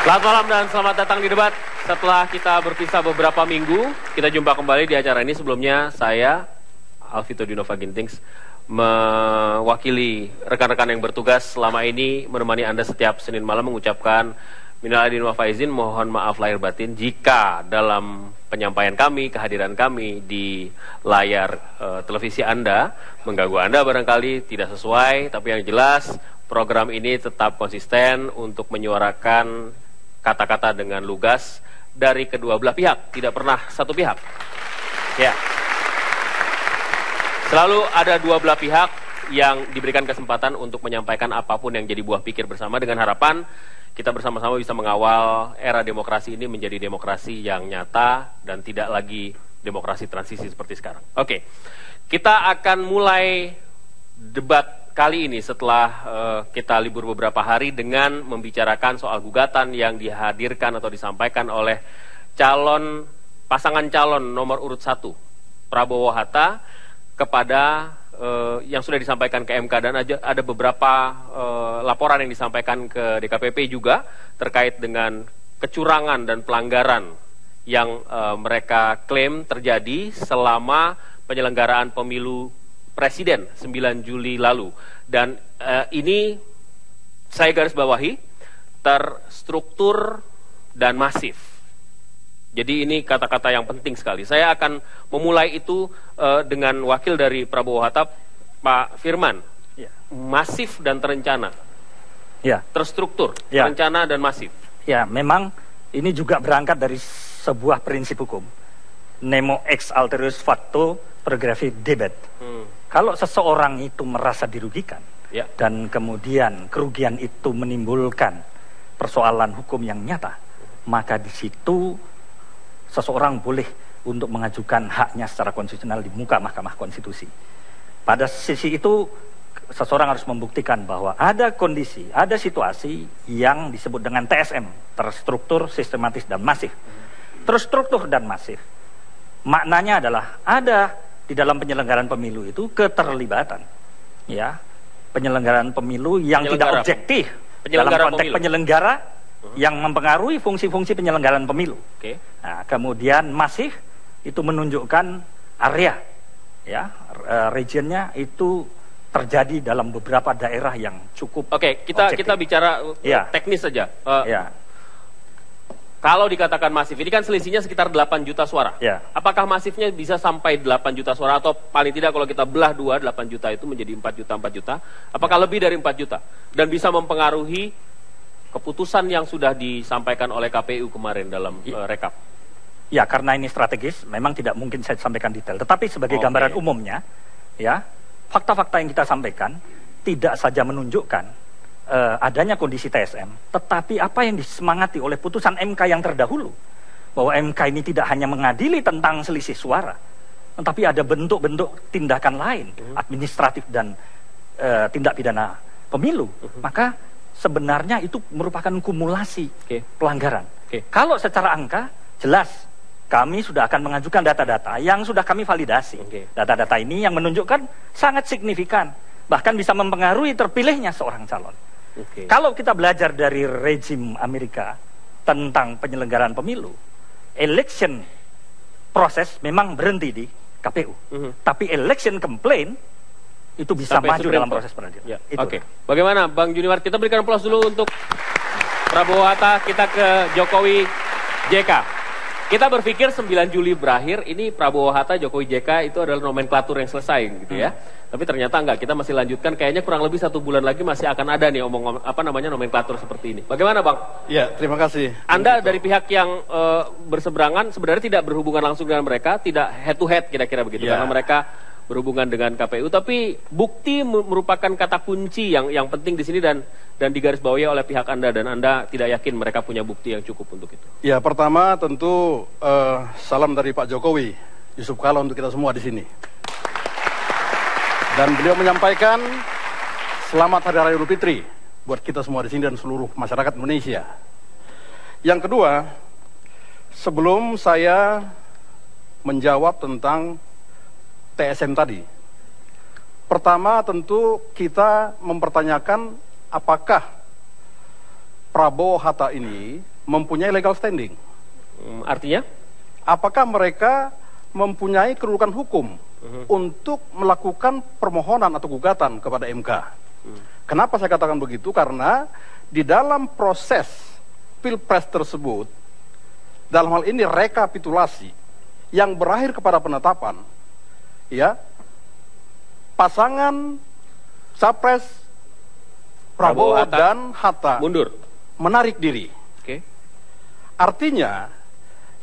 Selamat malam dan selamat datang di debat. Setelah kita berpisah beberapa minggu, kita jumpa kembali di acara ini. Sebelumnya saya, Alvito Dinova Gintings, mewakili rekan-rekan yang bertugas selama ini menemani Anda setiap Senin malam mengucapkan minal aidin wal faizin, mohon maaf lahir batin jika dalam penyampaian kami, kehadiran kami di layar televisi Anda mengganggu Anda barangkali tidak sesuai, tapi yang jelas program ini tetap konsisten untuk menyuarakan kata-kata dengan lugas dari kedua belah pihak, tidak pernah satu pihak. Ya. Selalu ada dua belah pihak yang diberikan kesempatan untuk menyampaikan apapun yang jadi buah pikir bersama dengan harapan kita bersama-sama bisa mengawal era demokrasi ini menjadi demokrasi yang nyata dan tidak lagi demokrasi transisi seperti sekarang. Oke, kita akan mulai debat kali ini setelah kita libur beberapa hari dengan membicarakan soal gugatan yang dihadirkan atau disampaikan oleh pasangan calon nomor urut 1 Prabowo Hatta kepada yang sudah disampaikan ke MK, dan ada beberapa laporan yang disampaikan ke DKPP juga terkait dengan kecurangan dan pelanggaran yang mereka klaim terjadi selama penyelenggaraan pemilu Presiden 9 Juli lalu. Dan ini saya garis bawahi, terstruktur dan masif. Jadi ini kata-kata yang penting sekali. Saya akan memulai itu dengan wakil dari Prabowo Hatta, Pak Firman. Ya. Masif dan terencana. Ya. Terstruktur, ya. Terencana dan masif. Ya, memang ini juga berangkat dari sebuah prinsip hukum. Nemo ex alterius facto progressive debit. Kalau seseorang itu merasa dirugikan, ya, dan kemudian kerugian itu menimbulkan persoalan hukum yang nyata, maka di situ seseorang boleh untuk mengajukan haknya secara konstitusional di muka Mahkamah Konstitusi. Pada sisi itu, seseorang harus membuktikan bahwa ada kondisi, ada situasi yang disebut dengan TSM, terstruktur, sistematis, dan masif. Terstruktur dan masif, maknanya adalah ada di dalam penyelenggaraan pemilu itu keterlibatan, ya, penyelenggaraan pemilu yang tidak objektif dalam konteks penyelenggara yang mempengaruhi fungsi-fungsi penyelenggaraan pemilu. Okay. Nah, kemudian masif itu menunjukkan area, ya, regionnya itu terjadi dalam beberapa daerah yang cukup. Oke, kita bicara teknis saja. Kalau dikatakan masif, ini kan selisihnya sekitar 8 juta suara. Ya. Apakah masifnya bisa sampai 8 juta suara, atau paling tidak kalau kita belah 8 juta itu menjadi 4 juta? Apakah lebih dari 4 juta? Dan bisa mempengaruhi keputusan yang sudah disampaikan oleh KPU kemarin dalam rekap? Ya, karena ini strategis, memang tidak mungkin saya sampaikan detail. Tetapi sebagai gambaran umumnya, ya, fakta-fakta yang kita sampaikan tidak saja menunjukkan adanya kondisi TSM, tetapi apa yang disemangati oleh putusan MK yang terdahulu, bahwa MK ini tidak hanya mengadili tentang selisih suara, tetapi ada bentuk-bentuk tindakan lain, administratif dan tindak pidana pemilu, maka sebenarnya itu merupakan kumulasi pelanggaran. Kalau secara angka, jelas kami sudah akan mengajukan data-data yang sudah kami validasi. Data-data ini yang menunjukkan sangat signifikan, bahkan bisa mempengaruhi terpilihnya seorang calon. Kalau kita belajar dari rezim Amerika tentang penyelenggaraan pemilu, election proses memang berhenti di KPU, tapi election complaint itu bisa sampai maju dalam proses peradilan. Ya. Bagaimana Bang Juniwar? Kita berikan aplaus dulu untuk Prabowo Hatta. Kita ke Jokowi JK. Kita berpikir 9 Juli berakhir, ini Prabowo Hatta, Jokowi JK itu adalah nomenklatur yang selesai gitu ya. Tapi ternyata enggak, kita masih lanjutkan, kayaknya kurang lebih 1 bulan lagi masih akan ada nih nomenklatur seperti ini. Bagaimana Bang? Ya, terima kasih. Anda dari pihak yang berseberangan sebenarnya tidak berhubungan langsung dengan mereka, tidak head to head kira-kira begitu, karena mereka berhubungan dengan KPU, tapi bukti merupakan kata kunci yang penting di sini dan digarisbawahi oleh pihak Anda, dan Anda tidak yakin mereka punya bukti yang cukup untuk itu. Ya, pertama tentu salam dari Pak Jokowi, Yusuf Kala untuk kita semua di sini. Dan beliau menyampaikan selamat Hari Raya Idul Fitri buat kita semua di sini dan seluruh masyarakat Indonesia. Yang kedua, sebelum saya menjawab tentang TSM tadi, pertama tentu kita mempertanyakan apakah Prabowo Hatta ini mempunyai legal standing. Artinya? Apakah mereka mempunyai kedudukan hukum untuk melakukan permohonan atau gugatan kepada MK? Kenapa saya katakan begitu? Karena di dalam proses Pilpres tersebut, dalam hal ini rekapitulasi yang berakhir kepada penetapan, ya, pasangan Capres Prabowo dan Hatta mundur, menarik diri. Artinya,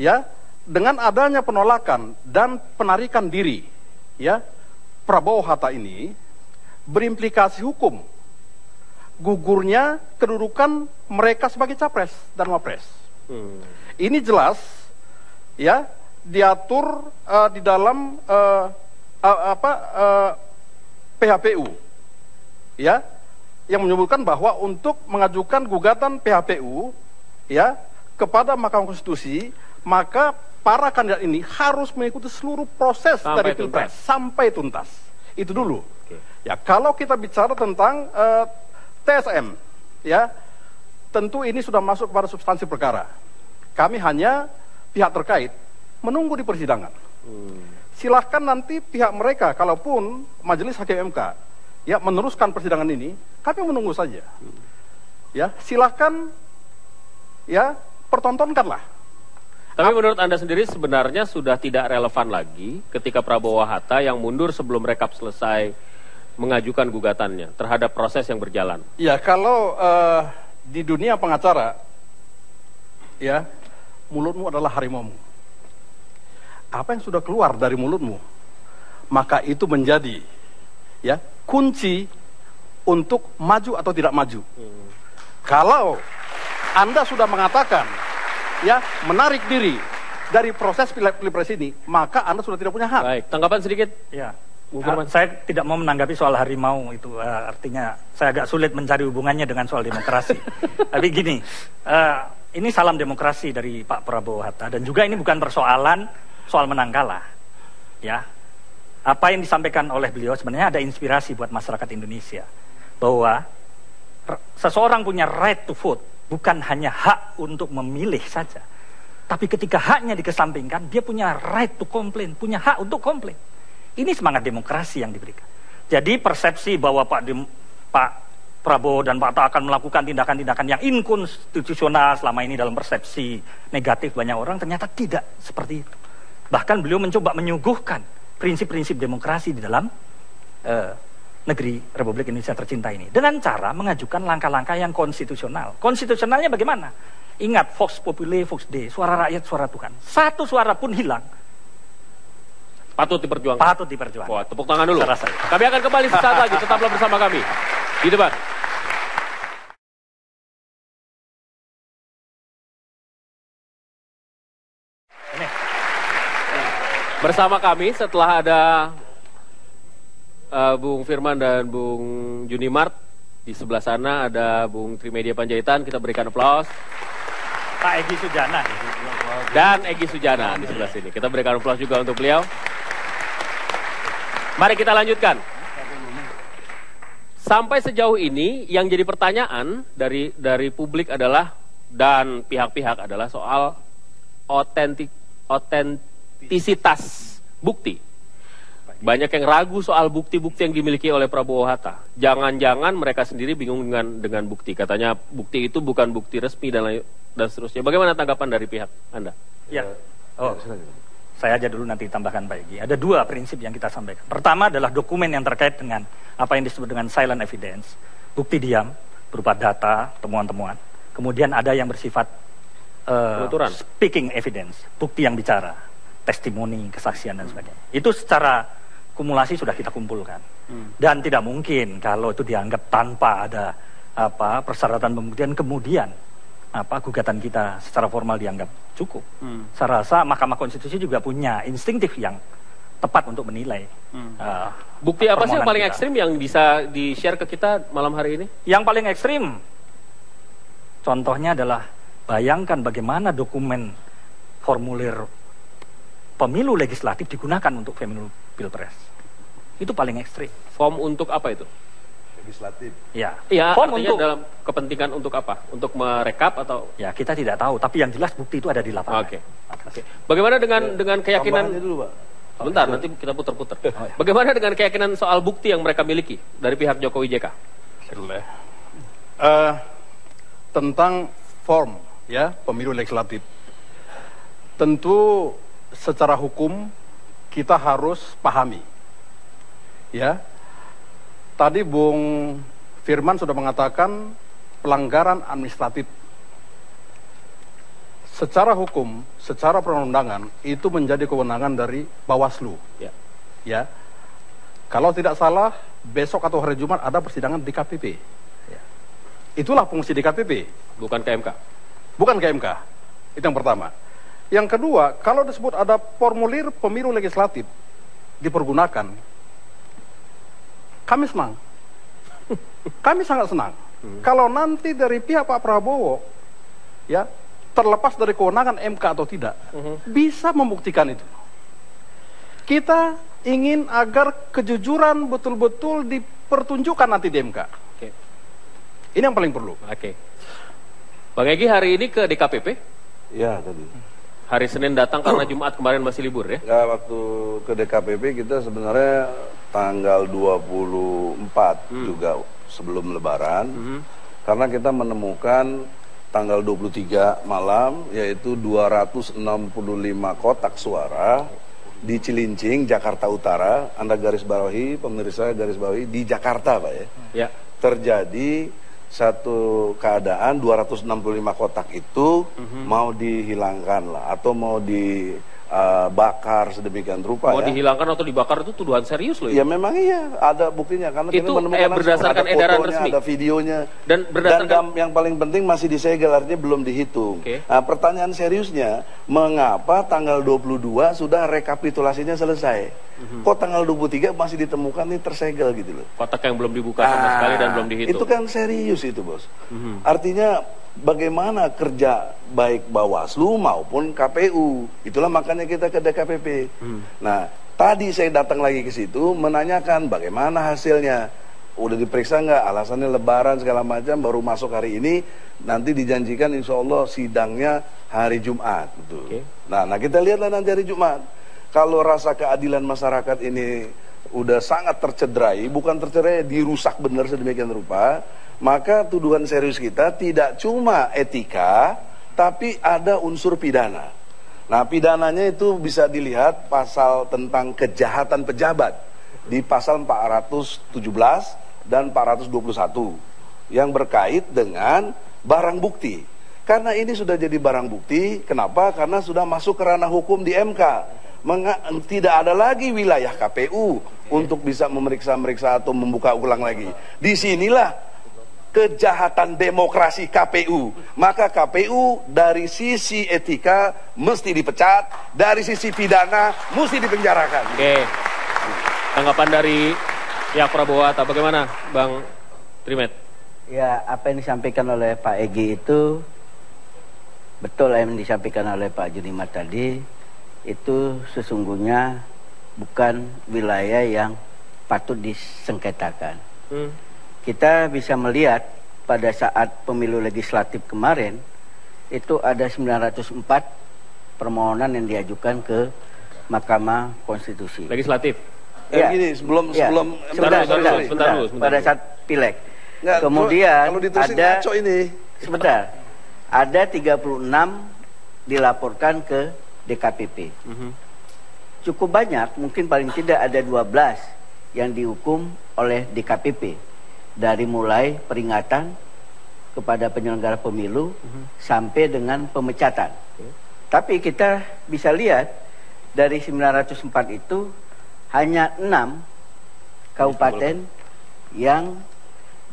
ya, dengan adanya penolakan dan penarikan diri, ya, Prabowo Hatta ini berimplikasi hukum gugurnya kedudukan mereka sebagai capres dan wapres. Ini jelas, ya, diatur di dalam PHPU, ya, yang menyebutkan bahwa untuk mengajukan gugatan PHPU, ya, kepada Mahkamah Konstitusi, maka para kandidat ini harus mengikuti seluruh proses dari Pilpres sampai tuntas. Itu dulu. Ya, kalau kita bicara tentang TSM, ya, tentu ini sudah masuk pada substansi perkara. Kami hanya pihak terkait menunggu di persidangan. Silahkan nanti pihak mereka, kalaupun Majelis Hakim MK, ya, meneruskan persidangan ini, kami menunggu saja. Ya, silahkan, ya, pertontonkanlah. Tapi menurut Anda sendiri sebenarnya sudah tidak relevan lagi ketika Prabowo Hatta yang mundur sebelum rekap selesai mengajukan gugatannya terhadap proses yang berjalan. Ya, kalau di dunia pengacara, ya, mulutmu adalah harimaumu. Apa yang sudah keluar dari mulutmu, maka itu menjadi, ya, kunci untuk maju atau tidak maju. Kalau Anda sudah mengatakan, ya, menarik diri dari proses Pilpres ini, maka Anda sudah tidak punya hak. Baik, tanggapan sedikit. Ya. Saya tidak mau menanggapi soal harimau itu, artinya saya agak sulit mencari hubungannya dengan soal demokrasi. Tapi gini, ini salam demokrasi dari Pak Prabowo Hatta, dan juga ini bukan persoalan soal menang kalah, ya. Apa yang disampaikan oleh beliau sebenarnya ada inspirasi buat masyarakat Indonesia bahwa seseorang punya right to vote, bukan hanya hak untuk memilih saja, tapi ketika haknya dikesampingkan, dia punya right to complain, punya hak untuk komplain. Ini semangat demokrasi yang diberikan. Jadi persepsi bahwa Pak Prabowo dan Pak Hatta akan melakukan tindakan-tindakan yang inkonstitusional selama ini dalam persepsi negatif banyak orang, ternyata tidak seperti itu. Bahkan beliau mencoba menyuguhkan prinsip-prinsip demokrasi di dalam negeri Republik Indonesia tercinta ini dengan cara mengajukan langkah-langkah yang konstitusional. Konstitusionalnya bagaimana? Ingat, Vox Populi, Vox Dei, suara rakyat, suara Tuhan. Satu suara pun hilang, patut diperjuangkan. Patut diperjuangkan. Wah, tepuk tangan dulu. Kami akan kembali sesaat lagi. Tetaplah bersama kami di debat. Ini. Bersama kami setelah ada Bung Firman dan Bung Junimart. Di sebelah sana ada Bung Trimedia Panjaitan. Kita berikan aplaus. Pak Egy Sujana. Dan Egy Sujana di sebelah sini. Kita berikan aplaus juga untuk beliau. Mari kita lanjutkan. Sampai sejauh ini yang jadi pertanyaan dari publik adalah, dan pihak-pihak adalah soal otentisitas bukti. Banyak yang ragu soal bukti-bukti yang dimiliki oleh Prabowo Hatta. Jangan-jangan mereka sendiri bingung dengan bukti. Katanya bukti itu bukan bukti resmi dan seterusnya. Bagaimana tanggapan dari pihak Anda? Ya. Saya aja dulu nanti tambahkan Pak Egy. Ada dua prinsip yang kita sampaikan. Pertama adalah dokumen yang terkait dengan apa yang disebut dengan silent evidence, bukti diam berupa data, temuan-temuan. Kemudian ada yang bersifat speaking evidence, bukti yang bicara, testimoni, kesaksian dan sebagainya. Itu secara kumulasi sudah kita kumpulkan. Dan tidak mungkin kalau itu dianggap tanpa ada persyaratan pembuktian kemudian gugatan kita secara formal dianggap cukup. Saya rasa Mahkamah Konstitusi juga punya instinktif yang tepat untuk menilai. Bukti apa sih yang paling ekstrim yang bisa di-share ke kita malam hari ini? Yang paling ekstrim, contohnya adalah bayangkan bagaimana dokumen formulir pemilu legislatif digunakan untuk pemilu pilpres. Itu paling ekstrim. Form untuk apa itu? legislatif. Ya, artinya untuk, dalam kepentingan untuk apa? Untuk merekap atau? Ya, kita tidak tahu. Tapi yang jelas bukti itu ada di lapangan. Oke. Bagaimana dengan keyakinan? Dulu, Pak. Sebentar, nanti kita putar-putar. Bagaimana dengan keyakinan soal bukti yang mereka miliki dari pihak Jokowi JK? Tentang form ya pemilu legislatif, tentu secara hukum kita harus pahami. Ya, tadi Bung Firman sudah mengatakan pelanggaran administratif. Secara hukum, secara perundang-undangan itu menjadi kewenangan dari Bawaslu. Ya. Ya, kalau tidak salah besok atau hari Jumat ada persidangan di KPP. Ya. Itulah fungsi di KPP. Bukan KMK. Bukan KMK. Itu yang pertama. Yang kedua, kalau disebut ada formulir pemilu legislatif dipergunakan, kami senang. Kami sangat senang. Kalau nanti dari pihak Pak Prabowo, ya, terlepas dari kewenangan MK atau tidak, bisa membuktikan itu. Kita ingin agar kejujuran betul-betul dipertunjukkan nanti di MK. Oke. Ini yang paling perlu. Oke. Bang Egy hari ini ke DKPP? Ya, tadi. Hari Senin datang karena Jumat kemarin masih libur ya? Ya, waktu ke DKPP kita sebenarnya tanggal 24 juga sebelum Lebaran, karena kita menemukan tanggal 23 malam yaitu 265 kotak suara di Cilincing, Jakarta Utara. Anda garis bawahi, pemirsa garis bawahi, di Jakarta Pak ya. Ya. Terjadi satu keadaan 265 kotak itu mau dihilangkan lah atau mau dibakar sedemikian rupa. Mau dihilangkan atau dibakar itu tuduhan serius loh. Ya memang iya, ada buktinya karena itu kita menemukan berdasarkan ada edaran fotonya, resmi, ada videonya, dan berdasarkan yang paling penting masih disegel, artinya belum dihitung. Nah, pertanyaan seriusnya, mengapa tanggal 22 sudah rekapitulasinya selesai? Kok tanggal 23 masih ditemukan nih tersegel gitu loh. Kotak yang belum dibuka sama sekali dan belum dihitung. Itu kan serius itu, Bos. Artinya bagaimana kerja baik Bawaslu maupun KPU. Itulah makanya kita ke DKPP. Nah, tadi saya datang lagi ke situ menanyakan bagaimana hasilnya. Udah diperiksa nggak, alasannya Lebaran segala macam, baru masuk hari ini, nanti dijanjikan insya Allah sidangnya hari Jumat. Gitu. Nah, kita lihatlah nanti hari Jumat. Kalau rasa keadilan masyarakat ini udah sangat tercederai, bukan tercederai, dirusak benar sedemikian rupa, maka tuduhan serius kita tidak cuma etika, tapi ada unsur pidana. Nah, pidananya itu bisa dilihat pasal tentang kejahatan pejabat di pasal 417 dan 421 yang berkait dengan barang bukti. Karena ini sudah jadi barang bukti, kenapa? Karena sudah masuk ke ranah hukum di MK. Tidak ada lagi wilayah KPU untuk bisa memeriksa atau membuka ulang lagi. Disinilah kejahatan demokrasi KPU. Maka KPU dari sisi etika mesti dipecat, dari sisi pidana mesti dipenjarakan. Oke. Tanggapan dari pihak Prabowo atau bagaimana, Bang Trimet? Ya, apa yang disampaikan oleh Pak Egy itu betul, yang disampaikan oleh Pak Junimat tadi. Itu sesungguhnya bukan wilayah yang patut disengketakan. Kita bisa melihat pada saat pemilu legislatif kemarin itu ada 904 permohonan yang diajukan ke Mahkamah Konstitusi. Legislatif. Ya. Gini, sebelum sebentar. Pada saat pileg. Kemudian kalau ada ini. Sebentar. Ada 36 dilaporkan ke DKPP. Cukup banyak, mungkin paling tidak ada 12 yang dihukum oleh DKPP. Dari mulai peringatan kepada penyelenggara pemilu sampai dengan pemecatan. Tapi kita bisa lihat dari 904 itu hanya 6 kabupaten yang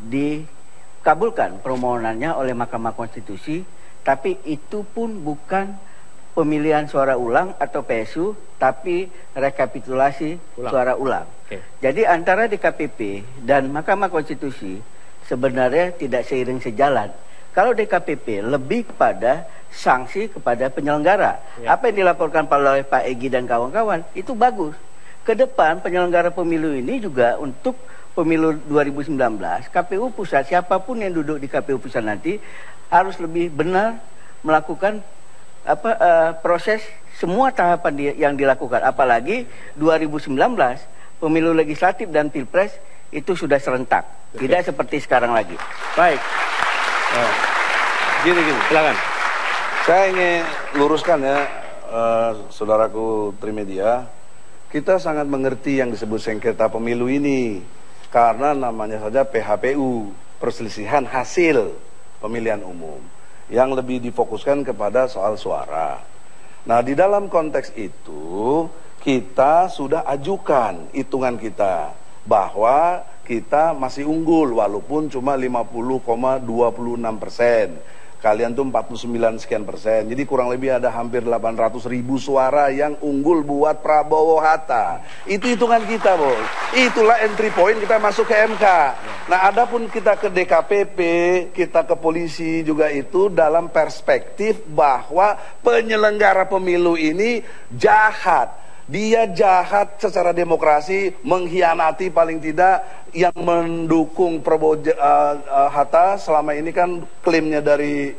dikabulkan permohonannya oleh Mahkamah Konstitusi, tapi itu pun bukan pemilihan suara ulang atau PSU, tapi rekapitulasi suara ulang. Jadi antara DKPP dan Mahkamah Konstitusi sebenarnya tidak seiring sejalan. Kalau DKPP lebih kepada sanksi kepada penyelenggara. Apa yang dilaporkan oleh Pak Egy dan kawan-kawan itu bagus. Ke depan penyelenggara pemilu ini juga untuk pemilu 2019, KPU pusat, siapapun yang duduk di KPU pusat nanti harus lebih benar melakukan proses semua tahapan yang dilakukan. Apalagi 2019 pemilu legislatif dan pilpres itu sudah serentak, tidak seperti sekarang lagi. Baik. Gini, silakan. Saya ingin luruskan ya, saudaraku Trimedia, kita sangat mengerti yang disebut sengketa pemilu ini, karena namanya saja PHPU, perselisihan hasil pemilihan umum, yang lebih difokuskan kepada soal suara. Nah, di dalam konteks itu, kita sudah ajukan hitungan kita, bahwa kita masih unggul, walaupun cuma 50,26%. Kalian tuh 49 sekian persen. Jadi kurang lebih ada hampir 800.000 suara yang unggul buat Prabowo Hatta. Itu hitungan kita, Bos. Itulah entry point kita masuk ke MK. Nah, adapun kita ke DKPP, kita ke polisi juga itu dalam perspektif bahwa penyelenggara pemilu ini jahat. Dia jahat secara demokrasi, mengkhianati paling tidak yang mendukung Prabowo Hatta. Selama ini kan klaimnya dari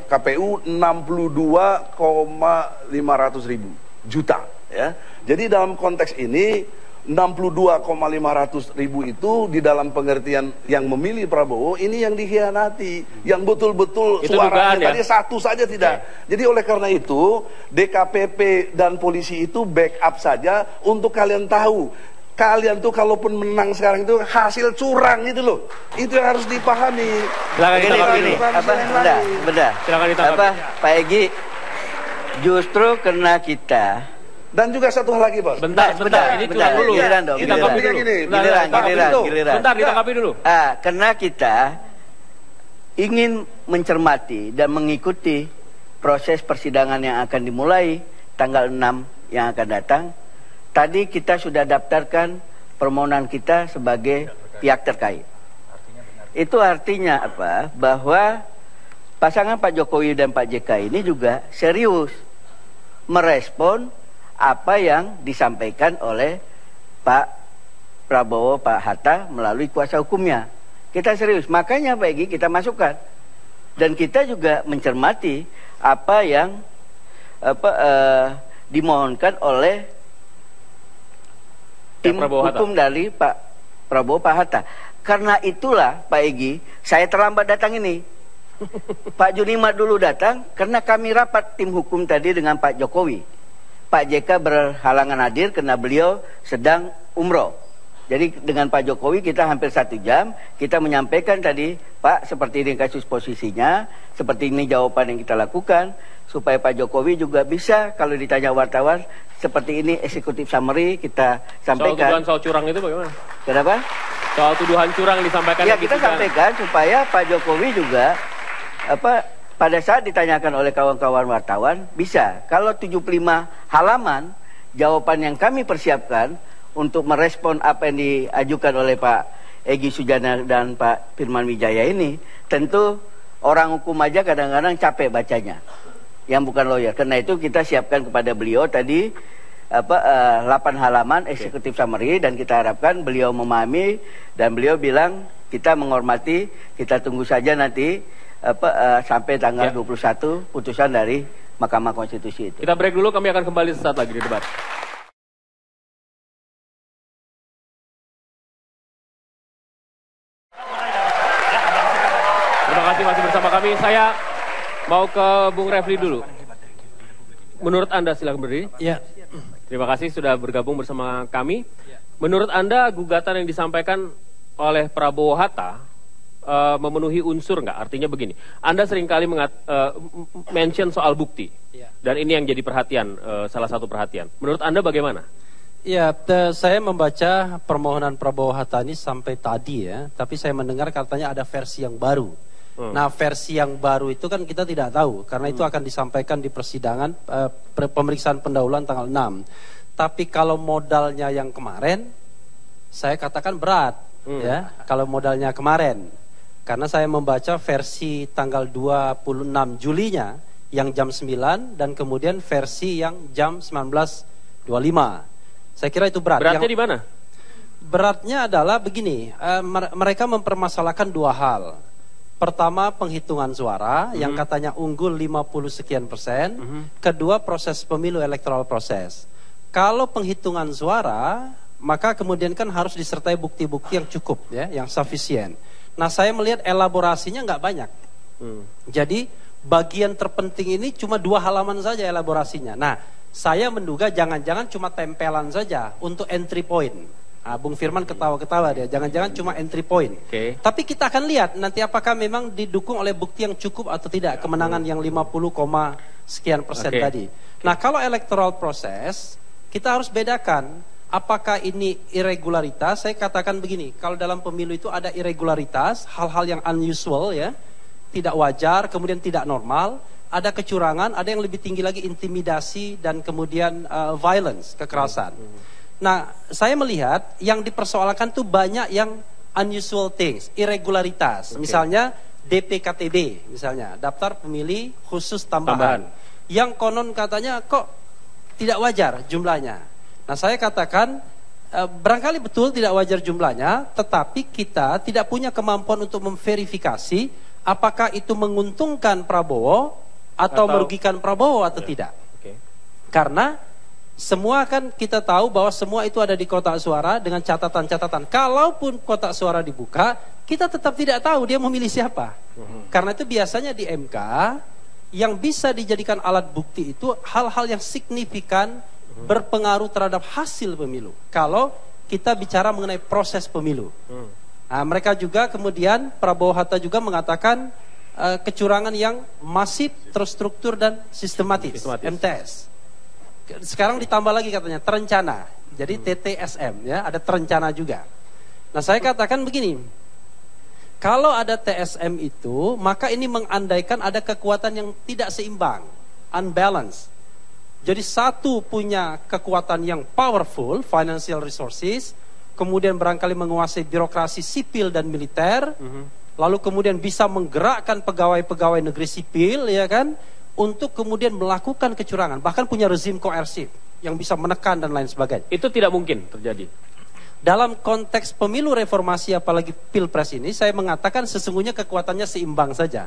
KPU 62,500.000 juta ya. Jadi dalam konteks ini 62,500.000 itu di dalam pengertian yang memilih Prabowo ini yang dikhianati, yang betul-betul suaranya tadi satu saja tidak. Jadi oleh karena itu DKPP dan polisi itu backup saja untuk kalian tahu. Kalian tuh kalaupun menang sekarang itu hasil curang gitu loh. Itu yang harus dipahami. Silakan ditanggapi. Pak Egy, justru karena kita. Dan juga satu hal lagi, Bos. Bentar. Ini curang dulu. Giliran dong. Bentar, ditanggapi dulu. Karena kita ingin mencermati dan mengikuti proses persidangan yang akan dimulai tanggal 6 yang akan datang. Tadi kita sudah daftarkan permohonan kita sebagai pihak terkait. Itu artinya apa? Bahwa pasangan Pak Jokowi dan Pak JK ini juga serius merespon apa yang disampaikan oleh Pak Prabowo, Pak Hatta melalui kuasa hukumnya. Kita serius, makanya Pak Egy kita masukkan. Dan kita juga mencermati apa yang dimohonkan oleh tim hukum dari Pak Prabowo, Pak Hatta. Karena itulah Pak Egy, saya terlambat datang ini. Pak Junimat dulu datang karena kami rapat tim hukum tadi dengan Pak Jokowi. Pak JK berhalangan hadir karena beliau sedang umroh. Jadi dengan Pak Jokowi kita hampir 1 jam, kita menyampaikan tadi, Pak seperti ini kasus posisinya, seperti ini jawaban yang kita lakukan, supaya Pak Jokowi juga bisa kalau ditanya wartawan, seperti ini eksekutif summary kita sampaikan. Soal curang itu bagaimana? Kenapa? Soal tuduhan curang disampaikan. Ya kita sampaikan supaya Pak Jokowi juga pada saat ditanyakan oleh kawan-kawan wartawan, bisa. Kalau 75 halaman, jawaban yang kami persiapkan untuk merespon apa yang diajukan oleh Pak Egy Sujana dan Pak Firman Wijaya ini, tentu orang hukum aja kadang-kadang capek bacanya, yang bukan lawyer. Karena itu kita siapkan kepada beliau tadi 8 halaman eksekutif summary, dan kita harapkan beliau memahami, dan beliau bilang kita menghormati, kita tunggu saja nanti sampai tanggal 21 putusan dari Mahkamah Konstitusi itu. Kita break dulu, kami akan kembali sesaat lagi di debat. Terima kasih masih bersama kami. Saya mau ke Bung Refli dulu. Menurut Anda, silakan berdiri. Ya. Terima kasih sudah bergabung bersama kami. Menurut Anda gugatan yang disampaikan oleh Prabowo Hatta memenuhi unsur nggak? Artinya begini, Anda seringkali mention soal bukti, dan ini yang jadi perhatian, salah satu perhatian. Menurut Anda bagaimana? Ya, saya membaca permohonan Prabowo Hatta ini sampai tadi ya, tapi saya mendengar katanya ada versi yang baru. Nah, versi yang baru itu kan kita tidak tahu, karena itu akan disampaikan di persidangan pemeriksaan pendahuluan tanggal 6. Tapi kalau modalnya yang kemarin, saya katakan berat, ya, kalau modalnya kemarin. Karena saya membaca versi tanggal 26 Julinya yang jam 9, dan kemudian versi yang jam 19.25. Saya kira itu berat. Beratnya di mana? Beratnya adalah begini, mereka mempermasalahkan dua hal. Pertama, penghitungan suara yang katanya unggul 50 sekian persen. Kedua, proses pemilu, electoral proses. Kalau penghitungan suara, maka kemudian kan harus disertai bukti-bukti yang cukup, ya, yang sufficient. Nah, saya melihat elaborasinya nggak banyak. Jadi bagian terpenting ini cuma 2 halaman saja elaborasinya. Nah, saya menduga jangan-jangan cuma tempelan saja untuk entry point. Nah, Bung Firman ketawa-ketawa dia, jangan-jangan cuma entry point. Tapi kita akan lihat nanti apakah memang didukung oleh bukti yang cukup atau tidak kemenangan yang 50, sekian persen tadi. Nah, kalau electoral proses, kita harus bedakan apakah ini irregularitas. Saya katakan begini, kalau dalam pemilu itu ada irregularitas, hal-hal yang unusual, ya, tidak wajar, kemudian tidak normal, ada kecurangan, ada yang lebih tinggi lagi intimidasi dan kemudian violence, kekerasan. Nah, saya melihat yang dipersoalkan tuh banyak yang unusual things, irregularitas. Misalnya DPKTB, misalnya daftar pemilih khusus tambahan. Yang konon katanya kok tidak wajar jumlahnya. Nah, saya katakan barangkali betul tidak wajar jumlahnya, tetapi kita tidak punya kemampuan untuk memverifikasi apakah itu menguntungkan Prabowo atau merugikan Prabowo atau tidak. Karena semua kan kita tahu bahwa semua itu ada di kotak suara dengan catatan-catatan. Kalaupun kotak suara dibuka, kita tetap tidak tahu dia memilih siapa. Karena itu biasanya di MK yang bisa dijadikan alat bukti itu hal-hal yang signifikan berpengaruh terhadap hasil pemilu. Kalau kita bicara mengenai proses pemilu. Nah, mereka juga kemudian Prabowo Hatta juga mengatakan kecurangan yang masif, terstruktur dan sistematis. MTS. Sekarang ditambah lagi katanya terencana. Jadi TTSM, ya, ada terencana juga. Nah, saya katakan begini. Kalau ada TSM itu, maka ini mengandaikan ada kekuatan yang tidak seimbang, unbalanced. Jadi satu punya kekuatan yang powerful, financial resources, kemudian barangkali menguasai birokrasi sipil dan militer, lalu kemudian bisa menggerakkan pegawai-pegawai negeri sipil, ya kan, untuk kemudian melakukan kecurangan, bahkan punya rezim koersif yang bisa menekan dan lain sebagainya. Itu tidak mungkin terjadi. Dalam konteks pemilu reformasi apalagi pilpres ini, saya mengatakan sesungguhnya kekuatannya seimbang saja.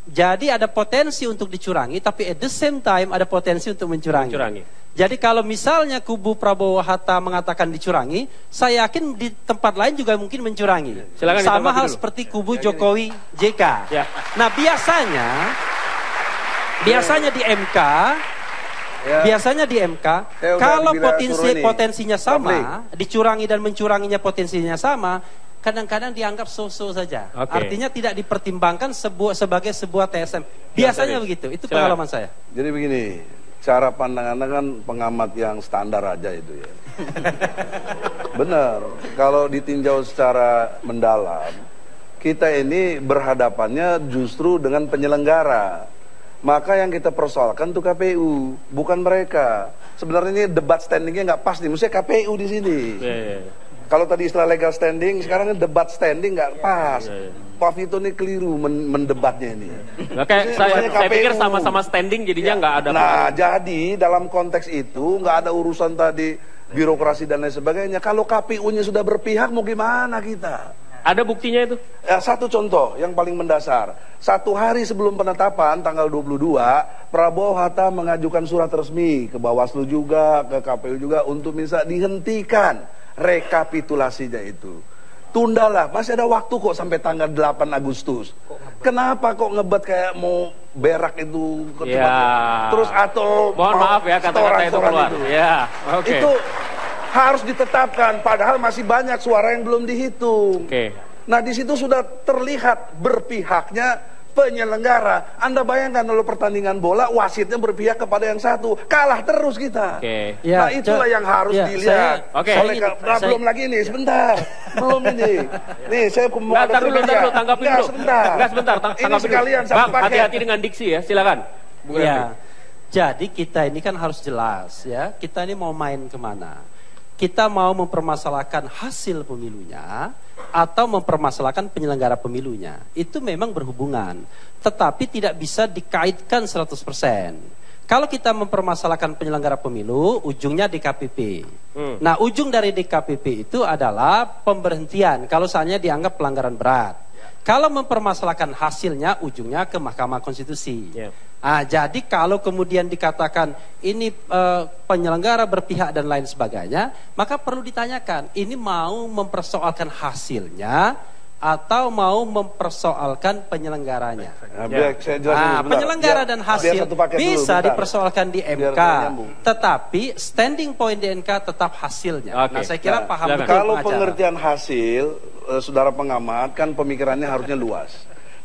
Jadi ada potensi untuk dicurangi, tapi at the same time ada potensi untuk mencurangi. Jadi kalau misalnya kubu Prabowo Hatta mengatakan dicurangi, saya yakin di tempat lain juga mungkin mencurangi. Silakan. Sama hal seperti kubu Jokowi JK. Ya. Nah, biasanya di MK, kalau potensinya sama, dicurangi dan mencuranginya potensinya sama, kadang-kadang dianggap so-so saja. Artinya tidak dipertimbangkan sebagai sebuah TSM. Biasanya begitu. Itu pengalaman saya. Jadi begini, cara pandangannya kan pengamat yang standar aja itu, ya. Benar. Kalau ditinjau secara mendalam, kita ini berhadapannya justru dengan penyelenggara. Maka yang kita persoalkan tuh KPU, bukan mereka. Sebenarnya ini debat standingnya nggak pas nih, maksudnya KPU di sini. Kalau tadi istilah legal standing, sekarang debat standing nggak pas. Pak Vito ini keliru mendebatnya ini. Saya pikir sama-sama standing jadinya nggak ada. Nah, jadi dalam konteks itu nggak ada urusan tadi birokrasi dan lain sebagainya. Kalau KPU-nya sudah berpihak, mau gimana kita? Ada buktinya itu? Ya, satu contoh yang paling mendasar. 1 hari sebelum penetapan, tanggal 22, Prabowo Hatta mengajukan surat resmi ke Bawaslu juga, ke KPU juga, untuk bisa dihentikan rekapitulasinya itu. Tundalah, masih ada waktu kok sampai tanggal 8 Agustus. Kenapa kok ngebat kayak mau berak itu ke tempat, terus atau mohon maaf ya kata-kata itu keluar. Itu harus ditetapkan, padahal masih banyak suara yang belum dihitung. Nah, di situ sudah terlihat berpihaknya penyelenggara. Anda bayangkan kalau pertandingan bola, wasitnya berpihak kepada yang satu, kalah terus kita. Nah, itulah yang harus dilihat. Belum lagi nih, sebentar. Belum ini. Nih, saya mau ada trivia. Tanggapin dulu. Sebentar. Ini sekalian Bang, hati-hati dengan diksi ya, silakan. Ya. Jadi kita ini kan harus jelas ya, kita ini mau main kemana. Kita mau mempermasalahkan hasil pemilunya atau mempermasalahkan penyelenggara pemilunya. Itu memang berhubungan, tetapi tidak bisa dikaitkan 100%. Kalau kita mempermasalahkan penyelenggara pemilu, ujungnya DKPP. Nah, ujung dari DKPP itu adalah pemberhentian kalau seandainya dianggap pelanggaran berat. Kalau mempermasalahkan hasilnya, ujungnya ke Mahkamah Konstitusi. Jadi kalau kemudian dikatakan ini penyelenggara berpihak dan lain sebagainya, maka perlu ditanyakan, ini mau mempersoalkan hasilnya atau mau mempersoalkan penyelenggaranya. Penyelenggara dan hasil bisa dipersoalkan di MK, tetapi standing point di MK tetap hasilnya. Nah, saya kira paham betul. Kalau pengertian hasil, saudara pengamat kan pemikirannya harusnya luas.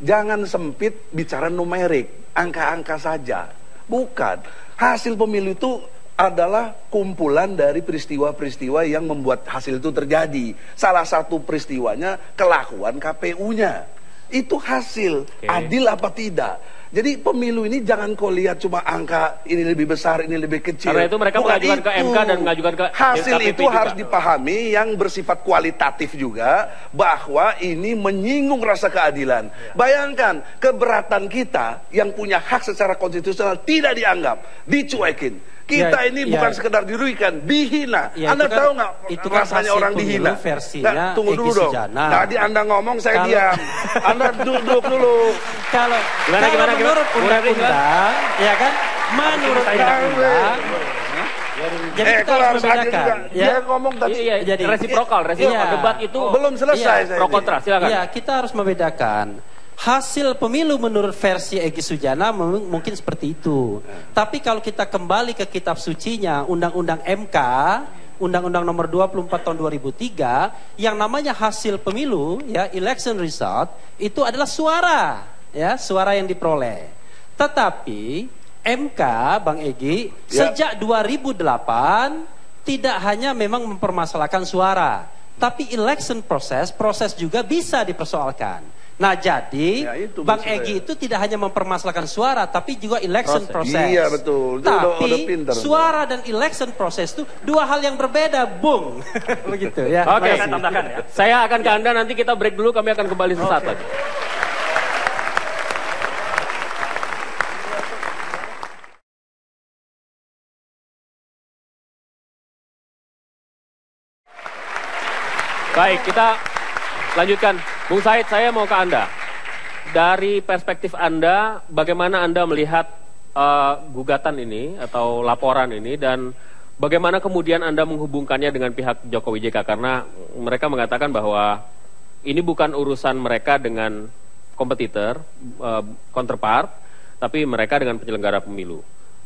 Jangan sempit bicara numerik, angka-angka saja. Bukan. Hasil pemilu itu adalah kumpulan dari peristiwa-peristiwa yang membuat hasil itu terjadi. Salah satu peristiwanya kelakuan KPU-nya. Itu hasil. Adil apa tidak? Jadi pemilu ini jangan kau lihat cuma angka ini lebih besar, ini lebih kecil. Karena itu mereka mengajukan ke MK dan mengajukan ke hasil KPP itu juga. harus dipahami yang bersifat kualitatif juga, bahwa ini menyinggung rasa keadilan. Bayangkan keberatan kita yang punya hak secara konstitusional tidak dianggap, dicuekin. Kita ini bukan sekedar dirugikan, dihina. Anda tahu nggak rasanya orang dihina? Nah, tunggu dulu dong. Tadi Anda ngomong, saya diam. Anda duduk dulu. Kalau menurut undang-undang, ya kan? Menurut undang-undang. Jadi kita harus membedakan. Dia ngomong tadi. Jadi resiprokal. Debat itu belum selesai. Pro kontra, silakan. Iya, kita harus membedakan. Hasil pemilu menurut versi Egy Sujana mungkin seperti itu. Tapi kalau kita kembali ke kitab sucinya, Undang-Undang MK, Undang-Undang nomor 24 tahun 2003, yang namanya hasil pemilu, ya, election result, itu adalah suara, ya, suara yang diperoleh. Tetapi MK, Bang Egy, sejak 2008 tidak hanya memang mempermasalahkan suara, tapi election proses juga bisa dipersoalkan. Nah, jadi Bang Egy itu tidak hanya mempermasalahkan suara, tapi juga election proses. Iya, betul. Tapi suara dan election proses itu dua hal yang berbeda, Bung. Begitu ya. Oke, saya tambahkan ya. Saya akan ke Anda, nanti kita break dulu, kami akan kembali sesaat lagi. Baik, kita lanjutkan. Bung Said, saya mau ke Anda. Dari perspektif Anda, bagaimana Anda melihat gugatan ini atau laporan ini, dan bagaimana kemudian Anda menghubungkannya dengan pihak Jokowi JK? Karena mereka mengatakan bahwa ini bukan urusan mereka dengan kompetitor, counterpart, tapi mereka dengan penyelenggara pemilu.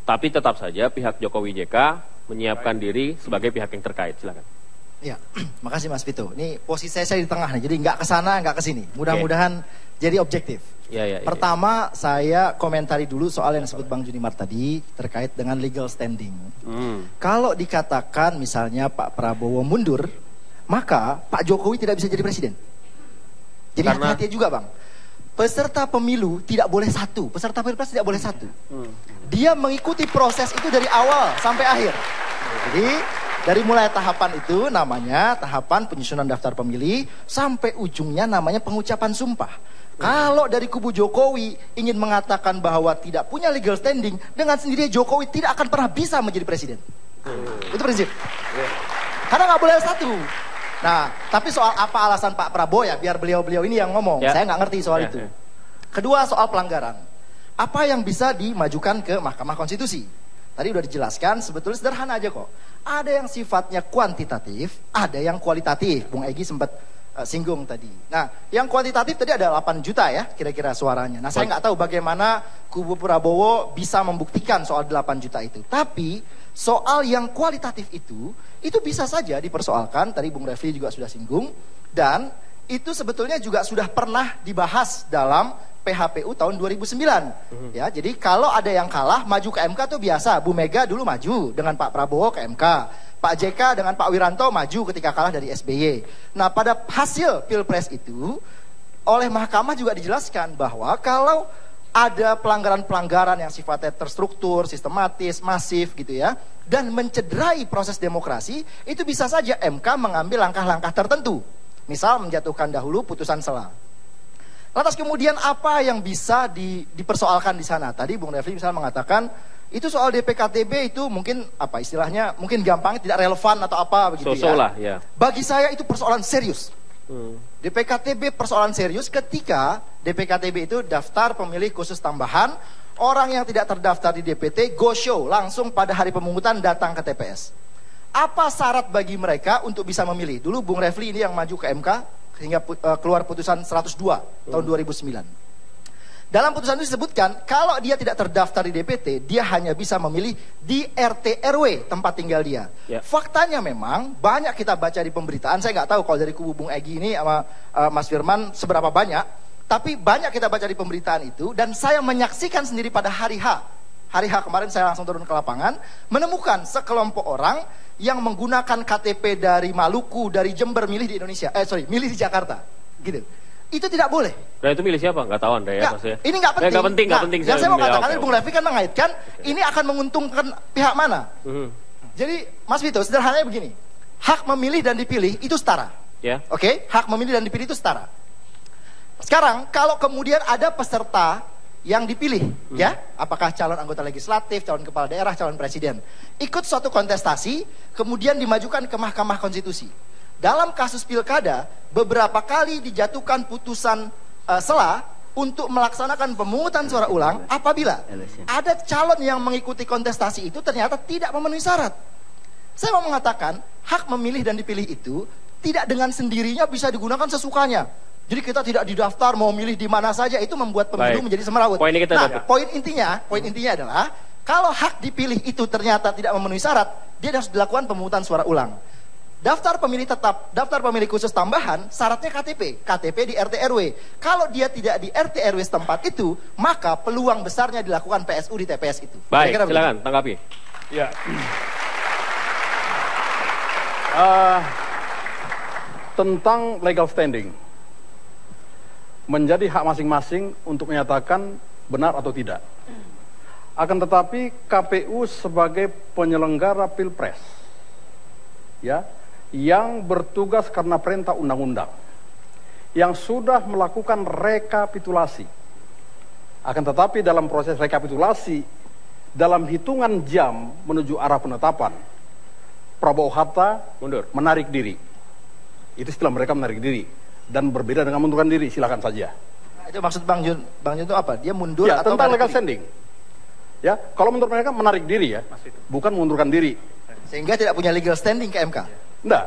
Tapi tetap saja pihak Jokowi JK menyiapkan diri sebagai pihak yang terkait. Silakan. Ya, makasih Mas Vito. Ini posisi saya di tengah nih, jadi nggak ke sana, nggak ke sini. Mudah-mudahan jadi objektif. Pertama, saya komentari dulu soal yang disebut Bang Junimart tadi terkait dengan legal standing. Kalau dikatakan misalnya Pak Prabowo mundur, maka Pak Jokowi tidak bisa jadi presiden. Jadi hati-hati juga, Bang. Peserta pemilu tidak boleh satu, peserta pilpres tidak boleh satu. Dia mengikuti proses itu dari awal sampai akhir. Jadi dari mulai tahapan itu namanya tahapan penyusunan daftar pemilih sampai ujungnya namanya pengucapan sumpah. Kalau dari kubu Jokowi ingin mengatakan bahwa tidak punya legal standing, dengan sendirinya Jokowi tidak akan pernah bisa menjadi presiden. Itu prinsip. Karena nggak boleh satu. Nah, tapi soal apa alasan Pak Prabowo, ya biar beliau-beliau ini yang ngomong. Saya nggak ngerti soal itu. Kedua, soal pelanggaran. Apa yang bisa dimajukan ke Mahkamah Konstitusi? Tadi udah dijelaskan, sebetulnya sederhana aja kok. Ada yang sifatnya kuantitatif, ada yang kualitatif. Bung Egy sempat singgung tadi. Nah, yang kuantitatif tadi ada 8 juta ya kira-kira suaranya. Nah, saya nggak tahu bagaimana kubu Prabowo bisa membuktikan soal 8 juta itu. Tapi soal yang kualitatif itu bisa saja dipersoalkan. Tadi Bung Refli juga sudah singgung. Dan itu sebetulnya juga sudah pernah dibahas dalam PHPU tahun 2009. Ya, jadi kalau ada yang kalah maju ke MK tuh biasa. Bu Mega dulu maju dengan Pak Prabowo ke MK. Pak JK dengan Pak Wiranto maju ketika kalah dari SBY. Nah, pada hasil Pilpres itu oleh Mahkamah juga dijelaskan bahwa kalau ada pelanggaran-pelanggaran yang sifatnya terstruktur, sistematis, masif gitu ya, dan mencederai proses demokrasi, itu bisa saja MK mengambil langkah-langkah tertentu. Misal menjatuhkan dahulu putusan sela. Lantas kemudian apa yang bisa dipersoalkan di sana? Tadi Bung Refli misalnya mengatakan Itu soal DPKTB itu mungkin apa istilahnya, mungkin gampangnya tidak relevan atau apa begitu lah, ya. Bagi saya itu persoalan serius. DPKTB persoalan serius ketika DPKTB itu daftar pemilih khusus tambahan, orang yang tidak terdaftar di DPT go show langsung pada hari pemungutan datang ke TPS. Apa syarat bagi mereka untuk bisa memilih? Dulu Bung Refli ini yang maju ke MK hingga keluar putusan 102 tahun 2009. Dalam putusan itu disebutkan, kalau dia tidak terdaftar di DPT, dia hanya bisa memilih di RT RW tempat tinggal dia. Faktanya memang banyak kita baca di pemberitaan, saya nggak tahu kalau dari kubu Bung Egy ini sama Mas Firman seberapa banyak, tapi banyak kita baca di pemberitaan itu, dan saya menyaksikan sendiri pada hari H. Hari H kemarin saya langsung turun ke lapangan, menemukan sekelompok orang yang menggunakan KTP dari Maluku, dari Jember, milih di Indonesia, milih di Jakarta, gitu. Itu tidak boleh. Nah itu milih siapa? Nggak tahu Anda ya maksudnya. Ini nggak penting. Nggak penting, nggak penting. Yang saya mau katakan, Bung Refli kan mengaitkan, ini akan menguntungkan pihak mana. Jadi Mas Vito, sederhananya begini. Hak memilih dan dipilih itu setara. Oke? Hak memilih dan dipilih itu setara. Sekarang, kalau kemudian ada peserta yang dipilih, apakah calon anggota legislatif, calon kepala daerah, calon presiden, ikut suatu kontestasi, kemudian dimajukan ke Mahkamah Konstitusi. Dalam kasus pilkada, beberapa kali dijatuhkan putusan sela untuk melaksanakan pemungutan suara ulang apabila ada calon yang mengikuti kontestasi itu ternyata tidak memenuhi syarat. Saya mau mengatakan, hak memilih dan dipilih itu tidak dengan sendirinya bisa digunakan sesukanya. Jadi kita tidak didaftar, mau milih di mana saja, itu membuat pemilu menjadi semerawut. Poin intinya adalah, kalau hak dipilih itu ternyata tidak memenuhi syarat, dia harus dilakukan pemungutan suara ulang. Daftar pemilih tetap, daftar pemilih khusus tambahan, syaratnya KTP di RT RW. Kalau dia tidak di RT RW setempat itu, maka peluang besarnya dilakukan PSU di TPS itu. Baik, silakan tanggapi. Ya. Tentang legal standing, menjadi hak masing-masing untuk menyatakan benar atau tidak. Akan tetapi KPU sebagai penyelenggara Pilpres, yang bertugas karena perintah undang-undang, yang sudah melakukan rekapitulasi. Akan tetapi dalam proses rekapitulasi, dalam hitungan jam menuju arah penetapan, Prabowo Hatta menarik diri. Itu istilah mereka, menarik diri. Dan berbeda dengan mundurkan diri, silakan saja. Itu maksud Bang Jun itu apa? Dia mundur atau tentang legal standing. Kalau menurut mereka menarik diri bukan mengundurkan diri. Sehingga tidak punya legal standing ke MK. Enggak.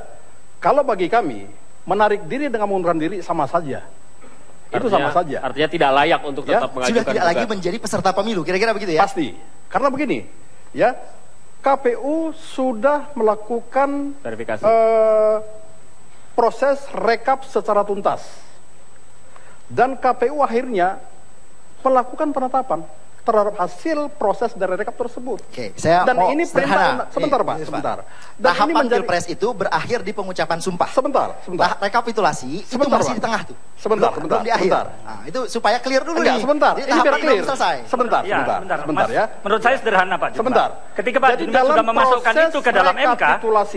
Kalau bagi kami, menarik diri dengan mengundurkan diri sama saja. Itu sama saja. Artinya tidak layak untuk tetap mengajukan. Sudah tidak lagi menjadi peserta pemilu, kira-kira begitu ya? Pasti. Karena begini, KPU sudah melakukan verifikasi. Proses rekap secara tuntas. Dan KPU akhirnya melakukan penetapan terhadap hasil proses dari rekap tersebut. Saya dan mau ini perintah, sebentar Pak, sebentar. Dan tahapan ini menjadi Pilpres itu berakhir di pengucapan sumpah. Sebentar. Rekapitulasi itu masih di tengah tuh. Sebentar. Belum di akhir. Nah, itu supaya clear dulu nih. Sebentar. Jadi ini biar clear. selesai. Sebentar. Mas, menurut saya sederhana Pak Jun. Sebentar. Ketika Pak Jun sudah memasukkan itu ke dalam MK,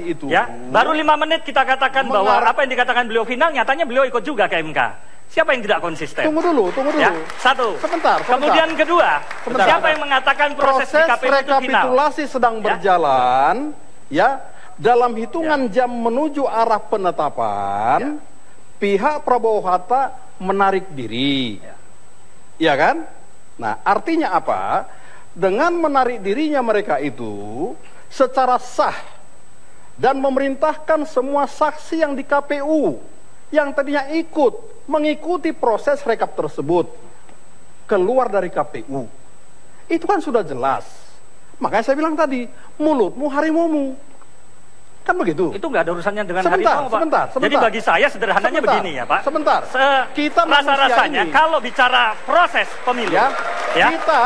itu, baru 5 menit kita katakan bahwa apa yang dikatakan beliau final, nyatanya beliau ikut juga ke MK. Siapa yang tidak konsisten? Tunggu dulu. Satu. Sebentar. Kemudian kedua, siapa yang mengatakan proses di KPU itu final? Rekapitulasi sedang berjalan, dalam hitungan jam menuju arah penetapan, pihak Prabowo Hatta menarik diri, kan? Nah, artinya apa? Dengan menarik dirinya mereka itu secara sah dan memerintahkan semua saksi yang di KPU yang tadinya mengikuti proses rekap tersebut keluar dari KPU. Itu kan sudah jelas. Makanya saya bilang tadi, mulutmu harimaumu. Kan begitu. Itu nggak ada urusannya dengan harimau, Pak. Sebentar. Jadi bagi saya sederhananya begini ya, Pak. Sebentar. Kita rasa-rasanya kalau bicara proses pemilu, kita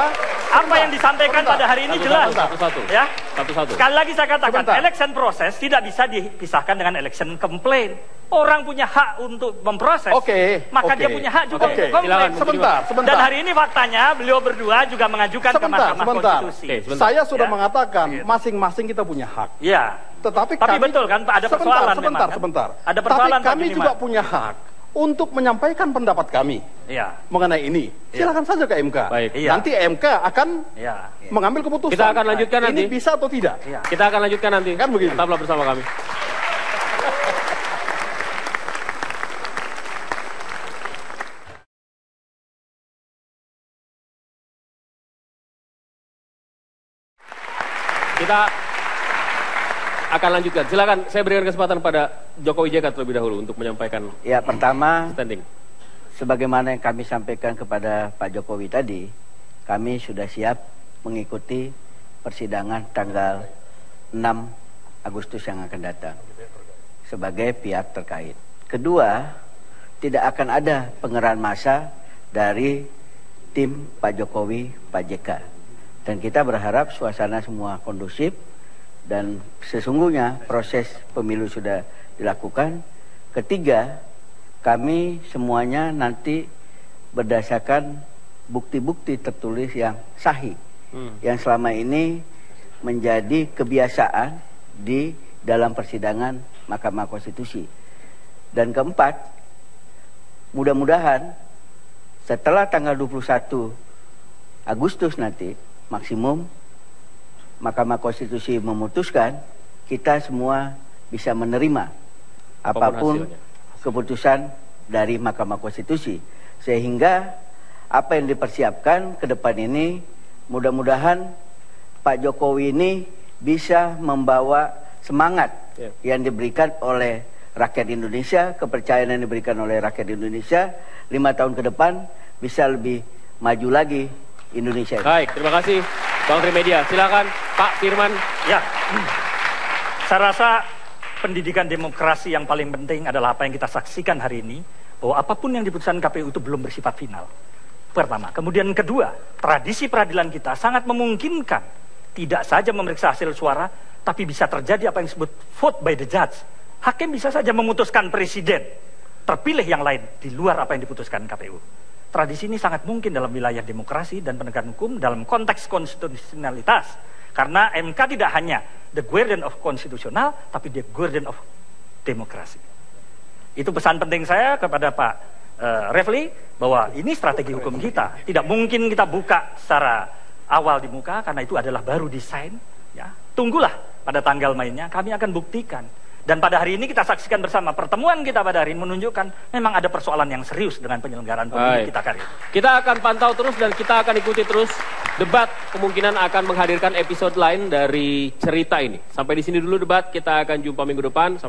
apa yang disampaikan pada hari ini jelas. Satu-satu. Sekali lagi saya katakan, election proses tidak bisa dipisahkan dengan election complaint. Orang punya hak untuk memproses, maka dia punya hak juga untuk komplain. Sebentar. Dan hari ini faktanya beliau berdua juga mengajukan ke Mahkamah Konstitusi. Saya sudah mengatakan masing-masing kita punya hak. Tapi kami, betul kan ada persoalan sebentar. Ada persoalan. Tapi kami juga punya hak untuk menyampaikan pendapat kami mengenai ini. Silakan saja ke MK. Nanti MK akan mengambil keputusan. Kita akan lanjutkan nanti. Ini bisa atau tidak? Kita akan lanjutkan nanti. Kan begitu. Tetaplah bersama kami. Kita akan lanjutkan. Silakan, saya berikan kesempatan pada Jokowi JK terlebih dahulu untuk menyampaikan. Ya, pertama, standing. Sebagaimana yang kami sampaikan kepada Pak Jokowi tadi, kami sudah siap mengikuti persidangan tanggal 6 Agustus yang akan datang sebagai pihak terkait. Kedua, tidak akan ada pengerahan massa dari tim Pak Jokowi, Pak JK. Dan kita berharap suasana semua kondusif dan sesungguhnya proses pemilu sudah dilakukan. Ketiga, kami semuanya nanti berdasarkan bukti-bukti tertulis yang sahih, yang selama ini menjadi kebiasaan di dalam persidangan Mahkamah Konstitusi. Dan keempat, mudah-mudahan setelah tanggal 21 Agustus nanti, maksimum Mahkamah Konstitusi memutuskan, kita semua bisa menerima apapun keputusan dari Mahkamah Konstitusi. Sehingga apa yang dipersiapkan ke depan ini, mudah-mudahan Pak Jokowi ini bisa membawa semangat yang diberikan oleh rakyat Indonesia, kepercayaan yang diberikan oleh rakyat Indonesia, 5 tahun ke depan bisa lebih maju lagi Indonesia. Baik, terima kasih Bang Trimedia. Silakan Pak Firman. Ya, saya rasa pendidikan demokrasi yang paling penting adalah apa yang kita saksikan hari ini, bahwa apapun yang diputuskan KPU itu belum bersifat final. Pertama. Kemudian kedua, tradisi peradilan kita sangat memungkinkan tidak saja memeriksa hasil suara, tapi bisa terjadi apa yang disebut vote by the judge. Hakim bisa saja memutuskan presiden terpilih yang lain di luar apa yang diputuskan KPU. Tradisi ini sangat mungkin dalam wilayah demokrasi dan penegakan hukum dalam konteks konstitusionalitas. Karena MK tidak hanya the guardian of konstitusional, tapi the guardian of demokrasi. Itu pesan penting saya kepada Pak Refli, bahwa ini strategi hukum kita. Tidak mungkin kita buka secara awal di muka, karena itu adalah baru desain. Ya. Tunggulah pada tanggal mainnya, kami akan buktikan. Dan pada hari ini kita saksikan bersama, pertemuan kita pada hari ini menunjukkan memang ada persoalan yang serius dengan penyelenggaraan pemilu kita kali ini. Kita akan pantau terus dan kita akan ikuti terus debat. Kemungkinan akan menghadirkan episode lain dari cerita ini. Sampai di sini dulu debat, kita akan jumpa minggu depan.